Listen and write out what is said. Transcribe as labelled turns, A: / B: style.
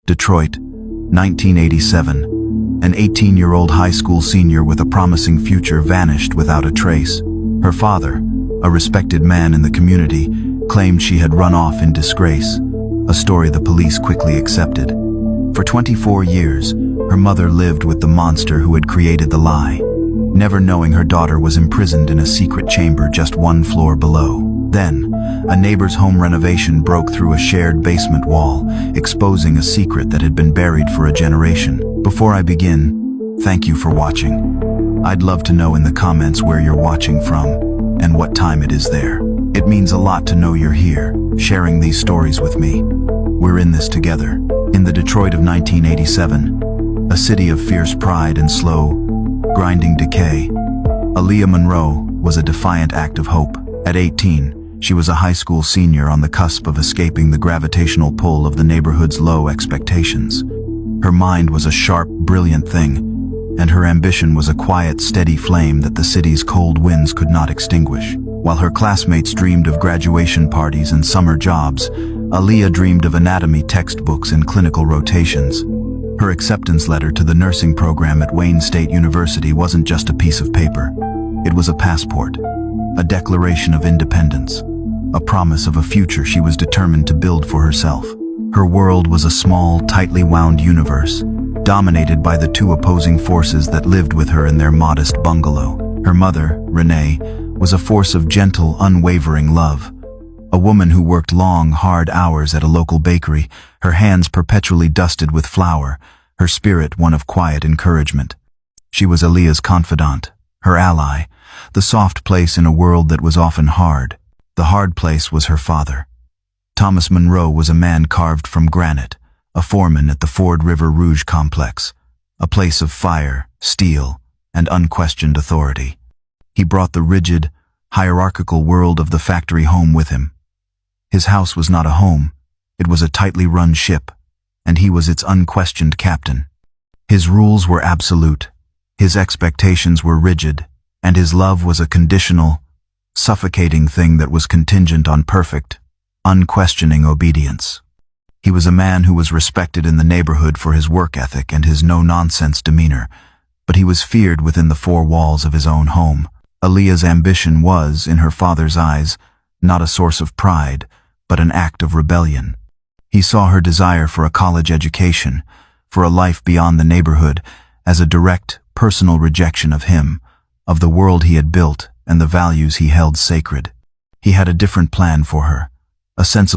A: Detroit, 1987. An 18-year-old high school senior with a promising future vanished without a trace. Her father, a respected man in the community, claimed she had run off in disgrace, a story the police quickly accepted. For 24 years, her mother lived with the monster who had created the lie, never knowing her daughter was imprisoned in a secret chamber just one floor below. Then, a neighbor's home renovation broke through a shared basement wall, exposing a secret that had been buried for a generation. Before I begin, thank you for watching. I'd love to know in the comments where you're watching from and what time it is there. It means a lot to know you're here, sharing these stories with me. We're in this together. In the Detroit of 1987, a city of fierce pride and slow, grinding decay, Aaliyah Monroe was a defiant act of hope. At 18, she was a high school senior on the cusp of escaping the gravitational pull of the neighborhood's low expectations. Her mind was a sharp, brilliant thing, and her ambition was a quiet, steady flame that the city's cold winds could not extinguish. While her classmates dreamed of graduation parties and summer jobs, Aaliyah dreamed of anatomy textbooks and clinical rotations. Her acceptance letter to the nursing program at Wayne State University wasn't just a piece of paper. It was a passport, a declaration of independence, a promise of a future she was determined to build for herself. Her world was a small, tightly wound universe, dominated by the two opposing forces that lived with her in their modest bungalow. Her mother, Renee, was a force of gentle, unwavering love. A woman who worked long, hard hours at a local bakery, her hands perpetually dusted with flour, her spirit one of quiet encouragement. She was Aaliyah's confidant, her ally, the soft place in a world that was often hard. The hard place was her father. Thomas Monroe was a man carved from granite, a foreman at the Ford River Rouge complex, a place of fire, steel, and unquestioned authority. He brought the rigid, hierarchical world of the factory home with him. His house was not a home, it was a tightly run ship, and he was its unquestioned captain. His rules were absolute, his expectations were rigid, and his love was a conditional, suffocating thing that was contingent on perfect, unquestioning obedience. He was a man who was respected in the neighborhood for his work ethic and his no-nonsense demeanor, but he was feared within the four walls of his own home. Aaliyah's ambition was, in her father's eyes, not a source of pride, but an act of rebellion. He saw her desire for a college education, for a life beyond the neighborhood, as a direct, personal rejection of him, of the world he had built and the values he held sacred. He had a different plan for her, a sensible